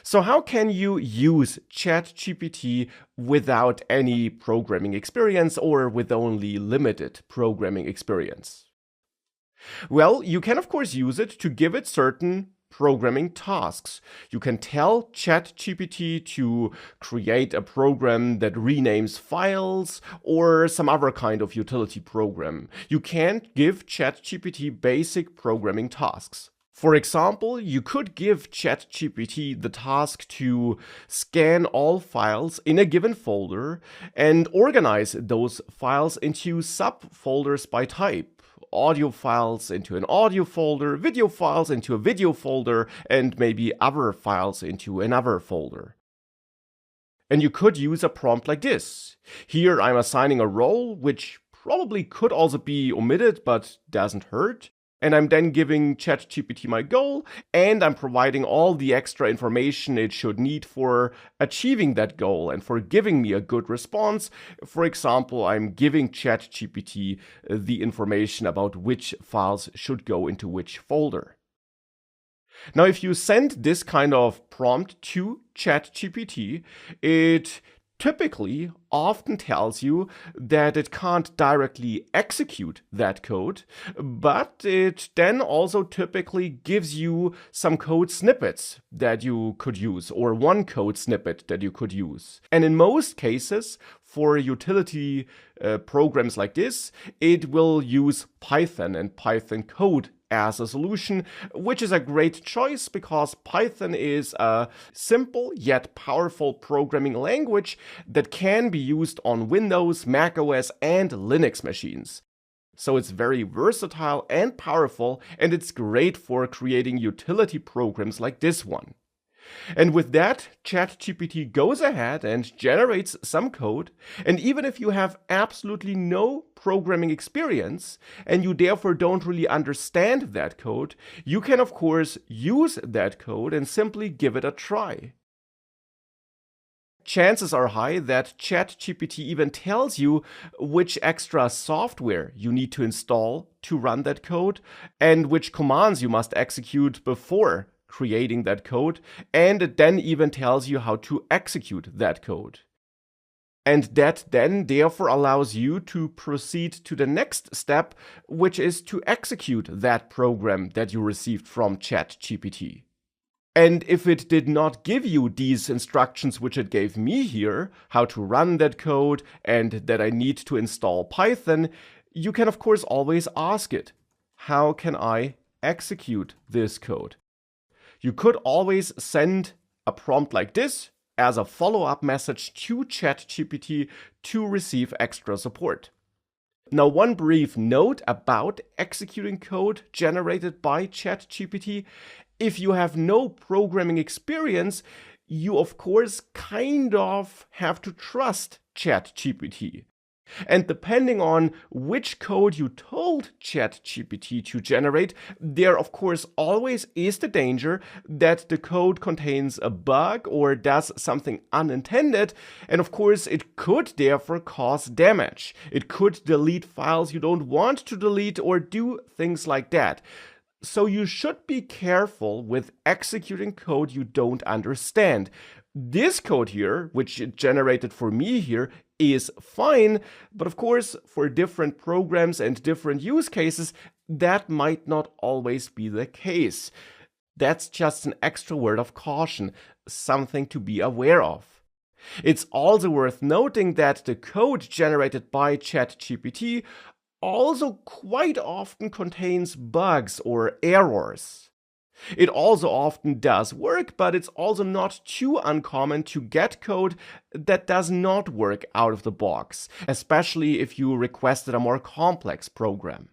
So how can you use ChatGPT without any programming experience or with only limited programming experience? Well, you can of course use it to give it certain programming tasks. You can tell ChatGPT to create a program that renames files or some other kind of utility program. You can give ChatGPT basic programming tasks. For example, you could give ChatGPT the task to scan all files in a given folder and organize those files into subfolders by type. Audio files into an audio folder, video files into a video folder, and maybe other files into another folder. And you could use a prompt like this. Here I'm assigning a role, which probably could also be omitted, but doesn't hurt. And I'm then giving ChatGPT my goal, and I'm providing all the extra information it should need for achieving that goal and for giving me a good response. For example, I'm giving ChatGPT the information about which files should go into which folder. Now, if you send this kind of prompt to ChatGPT, it typically often tells you that it can't directly execute that code, but it then also typically gives you some code snippets that you could use, or one code snippet that you could use. And in most cases, for utility programs like this, it will use Python and Python code as a solution, which is a great choice because Python is a simple yet powerful programming language that can be used on Windows, Mac OS, and Linux machines. So it's very versatile and powerful, and it's great for creating utility programs like this one. And with that, ChatGPT goes ahead and generates some code, and even if you have absolutely no programming experience, and you therefore don't really understand that code, you can of course use that code and simply give it a try. Chances are high that ChatGPT even tells you which extra software you need to install to run that code, and which commands you must execute before creating that code, and it then even tells you how to execute that code. And that then therefore allows you to proceed to the next step, which is to execute that program that you received from ChatGPT. And if it did not give you these instructions which it gave me here, how to run that code and that I need to install Python, you can of course always ask it, how can I execute this code? You could always send a prompt like this as a follow-up message to ChatGPT to receive extra support. Now, one brief note about executing code generated by ChatGPT. If you have no programming experience, you of course kind of have to trust ChatGPT. And depending on which code you told ChatGPT to generate, there of course always is the danger that the code contains a bug or does something unintended, and of course it could therefore cause damage. It could delete files you don't want to delete or do things like that. So you should be careful with executing code you don't understand. This code here, which it generated for me here, is fine, but of course, for different programs and different use cases, that might not always be the case. That's just an extra word of caution, something to be aware of. It's also worth noting that the code generated by ChatGPT also quite often contains bugs or errors. It also often does work, but it's also not too uncommon to get code that does not work out of the box, especially if you requested a more complex program.